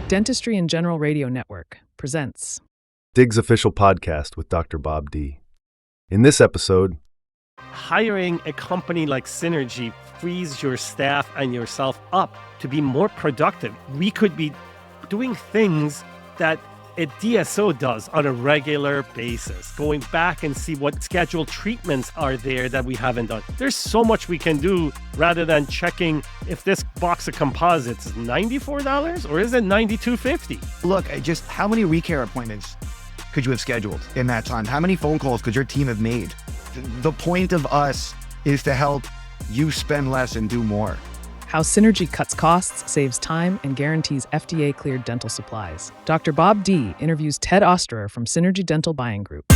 Dentistry and General Radio Network presents DIG's official podcast with Dr. Bob D. In this episode, hiring a company like Synergy frees your staff and yourself up to be more productive. We could be doing things that a DSO does on a regular basis, going back and see what scheduled treatments are there that we haven't done. There's so much we can do rather than checking if this box of composites is $94 or is it $92.50. Look, just how many recare appointments could you have scheduled in that time? How many phone calls could your team have made? The point of us is to help you spend less and do more. how Synergy cuts costs, saves time, and guarantees FDA-Cleared dental supplies. Dr. Bob D. interviews Ted Osterer from Synergy Dental Buying Group.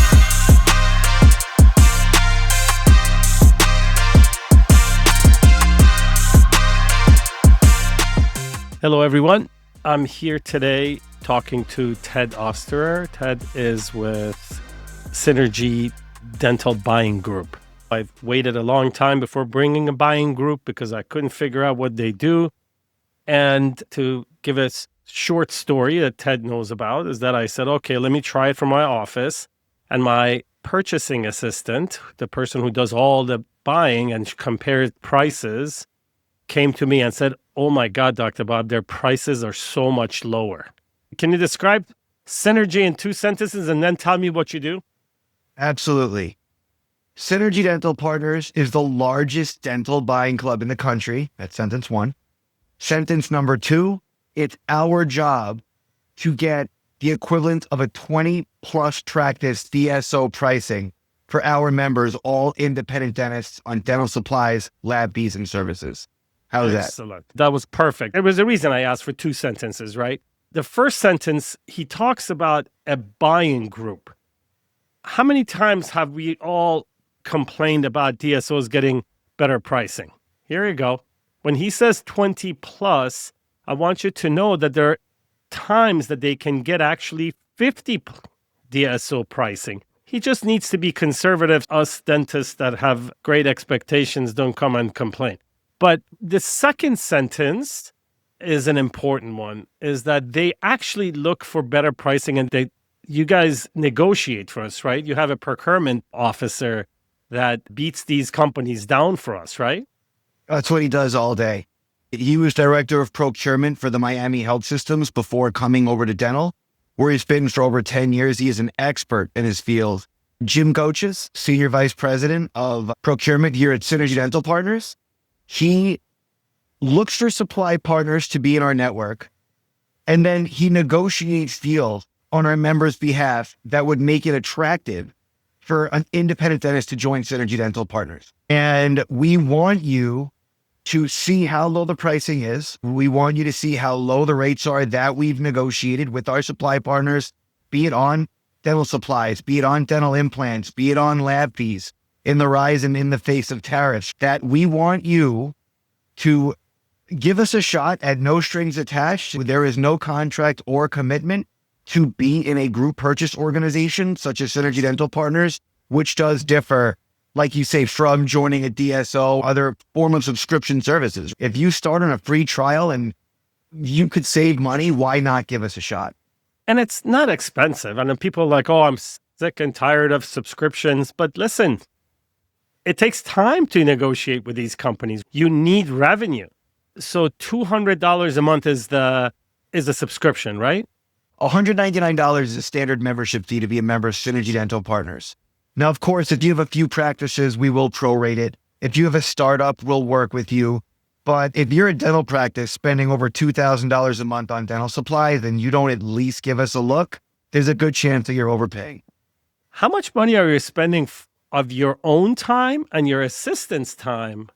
Hello, everyone. I'm here today talking to Ted Osterer. Ted is with Synergy Dental Buying Group. I've waited a long time before bringing a buying group because I couldn't figure out what they do. And to give a short story that Ted knows about is that I said, okay, let me try it from my office. And my purchasing assistant, the person who does all the buying and compares prices, came to me and said, oh my God, Dr. Bob, their prices are so much lower. Can you describe Synergy in 2 sentences and then tell me what you do? Absolutely. Synergy Dental Partners is the largest dental buying club in the country. That's sentence 1. Sentence number 2, it's our job to get the equivalent of a 20-plus practice DSO pricing for our members, all independent dentists, on dental supplies, lab fees, and services. How's that? Excellent. That was perfect. There was a reason I asked for 2 sentences, right? The first sentence, he talks about a buying group. How many times have we all complained about DSOs getting better pricing? Here you go. When he says 20 plus, I want you to know that there are times that they can get actually 50 DSO pricing. He just needs to be conservative. Us dentists that have great expectations don't come and complain. But the second sentence is an important one, is that they actually look for better pricing and you guys negotiate for us, right? You have a procurement officer that beats these companies down for us, right? That's what he does all day. He was director of procurement for the Miami Health Systems before coming over to dental, where he's been for over 10 years. He is an expert in his field. Jim Goches, senior vice president of procurement here at Synergy Dental Partners. He looks for supply partners to be in our network, and then he negotiates deals on our members' behalf that would make it attractive for an independent dentist to join Synergy Dental Partners. And we want you to see how low the pricing is. We want you to see how low the rates are that we've negotiated with our supply partners, be it on dental supplies, be it on dental implants, be it on lab fees, in the rise and in the face of tariffs, that we want you to give us a shot at no strings attached. There is no contract or commitment to be in a group purchase organization such as Synergy Dental Partners, which does differ, like you say, from joining a DSO, other form of subscription services. If you start on a free trial and you could save money, why not give us a shot? And it's not expensive. I know people are like, oh, I'm sick and tired of subscriptions. But listen, it takes time to negotiate with these companies. You need revenue. So $200 a month is a subscription, right? $199 is a standard membership fee to be a member of Synergy Dental Partners. Now, of course, if you have a few practices, we will prorate it. If you have a startup, we'll work with you. But if you're a dental practice spending over $2,000 a month on dental supplies and you don't at least give us a look, there's a good chance that you're overpaying. How much money are you spending of your own time and your assistant's time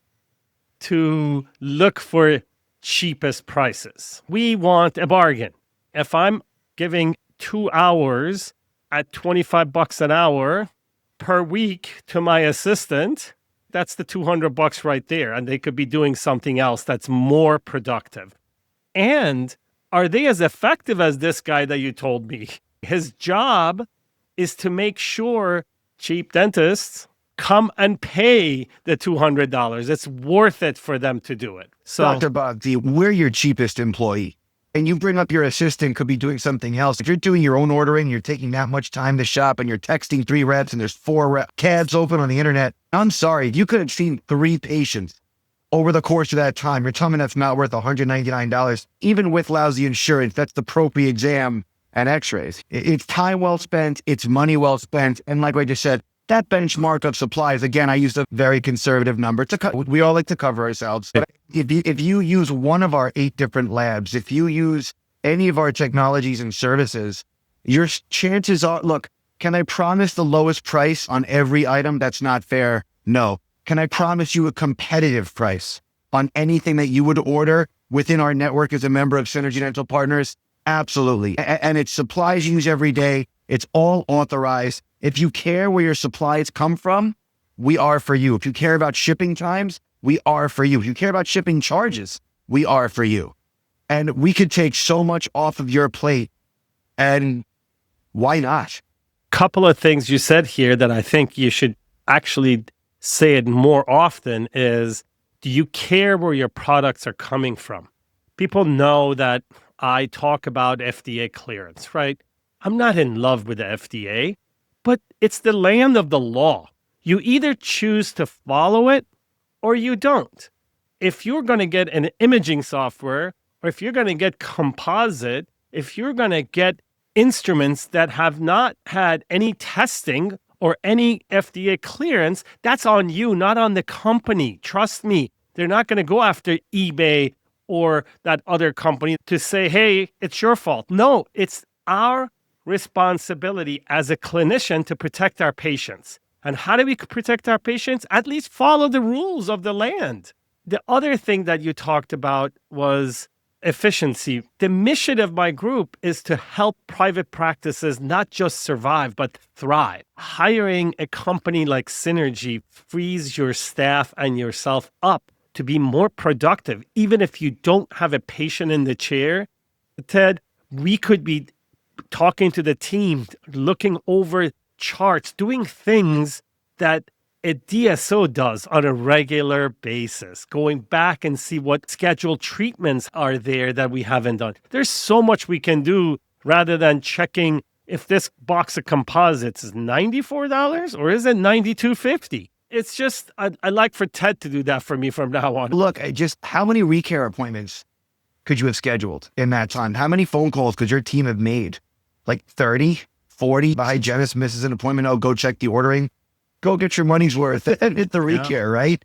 to look for cheapest prices? We want a bargain. If I'm giving 2 hours at $25 an hour per week to my assistant, that's the $200 right there. And they could be doing something else that's more productive. And are they as effective as this guy that you told me? His job is to make sure cheap dentists come and pay the $200. It's worth it for them to do it. So, Dr. Bob D, we're your cheapest employee. and you bring up your assistant could be doing something else. If you're doing your own ordering, you're taking that much time to shop and you're texting 3 reps and there's 4 cabs open on the internet. I'm sorry, you could have seen 3 patients over the course of that time. You're telling me that's not worth $199. Even with lousy insurance, that's the propy exam and x-rays. It's time well spent. It's money well spent. And like I just said, that benchmark of supplies, again, I used a very conservative number. We all like to cover ourselves. But if you use one of our 8 different labs, if you use any of our technologies and services, your chances are, look, can I promise the lowest price on every item? That's not fair. No. Can I promise you a competitive price on anything that you would order within our network as a member of Synergy Dental Partners? Absolutely. And it's supplies you use every day. It's all authorized. If you care where your supplies come from, we are for you. If you care about shipping times, we are for you. If you care about shipping charges, we are for you. And we could take so much off of your plate. And why not? Couple of things you said here that I think you should actually say it more often is, do you care where your products are coming from? People know that I talk about FDA clearance, right? I'm not in love with the FDA, but it's the land of the law. You either choose to follow it or you don't. If you're going to get an imaging software, or if you're going to get composite, if you're going to get instruments that have not had any testing or any FDA clearance, that's on you, not on the company. Trust me, they're not going to go after eBay or that other company to say, hey, it's your fault. No, it's our responsibility as a clinician to protect our patients. And how do we protect our patients? At least follow the rules of the land. The other thing that you talked about was efficiency. The mission of my group is to help private practices not just survive, but thrive. Hiring a company like Synergy frees your staff and yourself up to be more productive. Even if you don't have a patient in the chair, Ted, we could be talking to the team, looking over charts, doing things that a DSO does on a regular basis, going back and see what scheduled treatments are there that we haven't done. There's so much we can do rather than checking if this box of composites is $94 or is it $92.50. It's just, I'd like for Ted to do that for me from now on. Look, just how many recare appointments could you have scheduled in that time? How many phone calls could your team have made? Like 30, 40? The hygienist misses an appointment. Oh, go check the ordering. Go get your money's worth and hit the recare, right?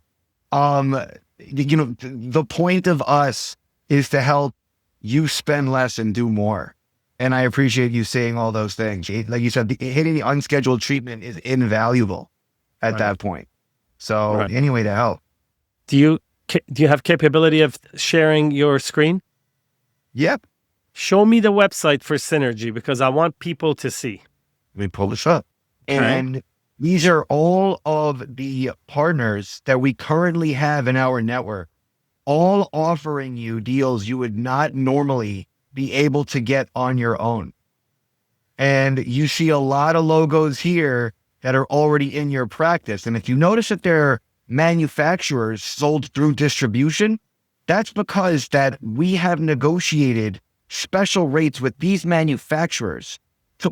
The point of us is to help you spend less and do more. And I appreciate you saying all those things. Like you said, hitting the unscheduled treatment is invaluable at that point. So any way to help. Do you have capability of sharing your screen? Yep. Show me the website for Synergy because I want people to see. Let me pull this up. And these are all of the partners that we currently have in our network, all offering you deals you would not normally be able to get on your own. And you see a lot of logos here that are already in your practice. And if you notice that they're manufacturers sold through distribution, that's because that we have negotiated special rates with these manufacturers to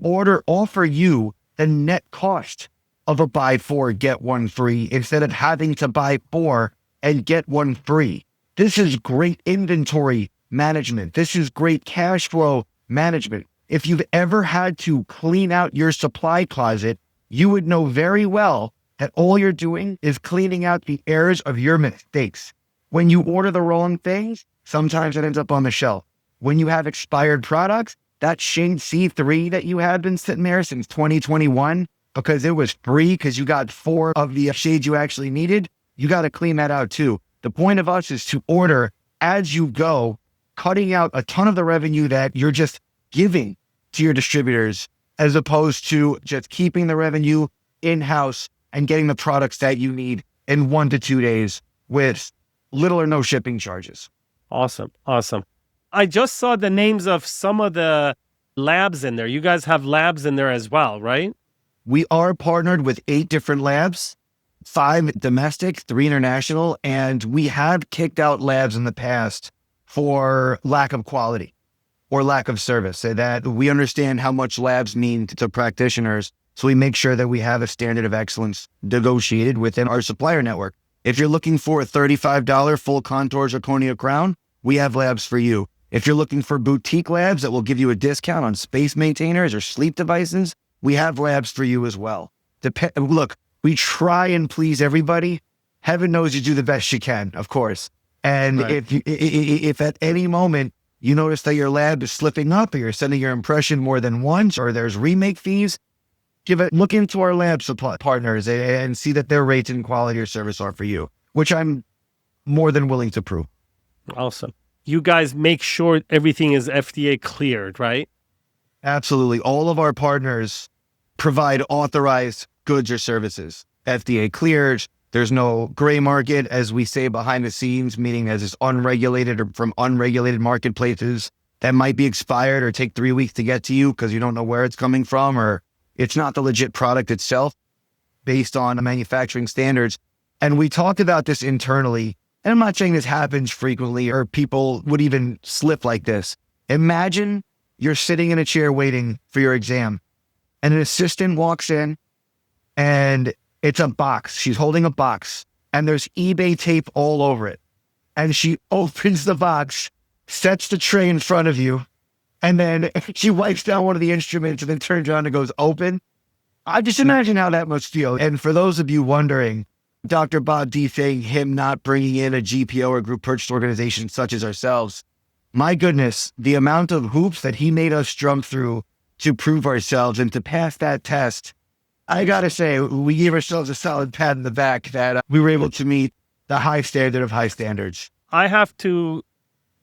offer you the net cost of a buy 4, get 1 free instead of having to buy 4 and get 1 free. This is great inventory management. This is great cash flow management. If you've ever had to clean out your supply closet, you would know very well that all you're doing is cleaning out the errors of your mistakes. When you order the wrong things, sometimes it ends up on the shelf. When you have expired products, that shade C3 that you had been sitting there since 2021, because it was free because you got 4 of the shades you actually needed, you got to clean that out too. The point of us is to order as you go, cutting out a ton of the revenue that you're just giving to your distributors, as opposed to just keeping the revenue in-house and getting the products that you need in 1 to 2 days with little or no shipping charges. Awesome. I just saw the names of some of the labs in there. You guys have labs in there as well, right? We are partnered with 8 different labs, 5 domestic, 3 international, and we have kicked out labs in the past for lack of quality. or lack of service. So that we understand how much labs mean to practitioners. So we make sure that we have a standard of excellence negotiated within our supplier network. If you're looking for a $35 full contour zirconia crown, we have labs for you. If you're looking for boutique labs that will give you a discount on space maintainers or sleep devices, we have labs for you as well. Look, we try and please everybody. Heaven knows you do the best you can, of course. And Right. if at any moment you notice that your lab is slipping up or you're sending your impression more than once or there's remake fees, look into our lab supply partners and see that their rates and quality or service are for you, which I'm more than willing to prove. Awesome. You guys make sure everything is FDA cleared, right? Absolutely. All of our partners provide authorized goods or services. FDA cleared. There's no gray market, as we say behind the scenes, meaning as it's unregulated or from unregulated marketplaces that might be expired or take 3 weeks to get to you because you don't know where it's coming from or it's not the legit product itself based on manufacturing standards. And we talked about this internally. And I'm not saying this happens frequently or people would even slip like this. Imagine you're sitting in a chair waiting for your exam and an assistant walks in and it's a box. She's holding a box and there's eBay tape all over it. And she opens the box, sets the tray in front of you, and then she wipes down one of the instruments and then turns around and goes open. I just imagine how that must feel. And for those of you wondering, Dr. Bob D saying him not bringing in a GPO or group purchase organization such as ourselves, my goodness, the amount of hoops that he made us jump through to prove ourselves and to pass that test, I got to say, we gave ourselves a solid pat in the back that we were able to meet the high standard of high standards. I have to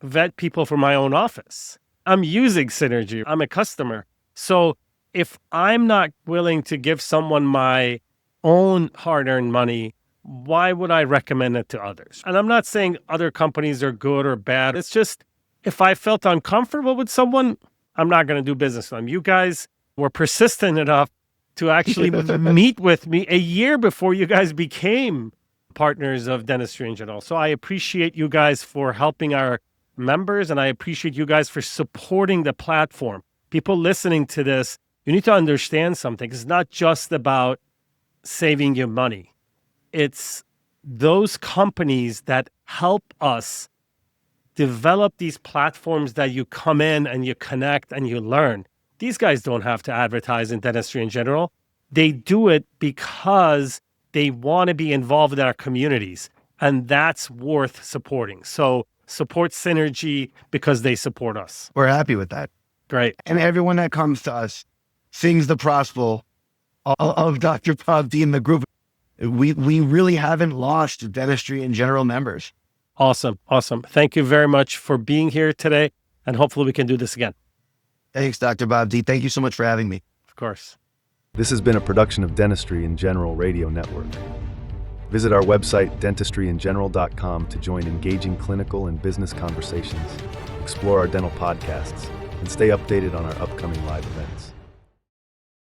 vet people for my own office. I'm using Synergy. I'm a customer. So if I'm not willing to give someone my own hard-earned money, why would I recommend it to others? And I'm not saying other companies are good or bad. It's just if I felt uncomfortable with someone, I'm not going to do business with them. You guys were persistent enough to actually meet with me a year before you guys became partners of Dentistry in General. So I appreciate you guys for helping our members, and I appreciate you guys for supporting the platform. People listening to this, you need to understand something. It's not just about saving you money. It's those companies that help us develop these platforms that you come in and you connect and you learn. These guys don't have to advertise in Dentistry in General. They do it because they want to be involved in our communities, and that's worth supporting. So support Synergy because they support us. We're happy with that. Great. And everyone that comes to us sings the gospel of Dr. Bob D and the group. We really haven't lost Dentistry in General members. Awesome. Awesome. Thank you very much for being here today, and hopefully we can do this again. Thanks, Dr. Bob D. Thank you so much for having me. Of course. This has been a production of Dentistry in General Radio Network. Visit our website, dentistryingeneral.com, to join engaging clinical and business conversations, explore our dental podcasts, and stay updated on our upcoming live events.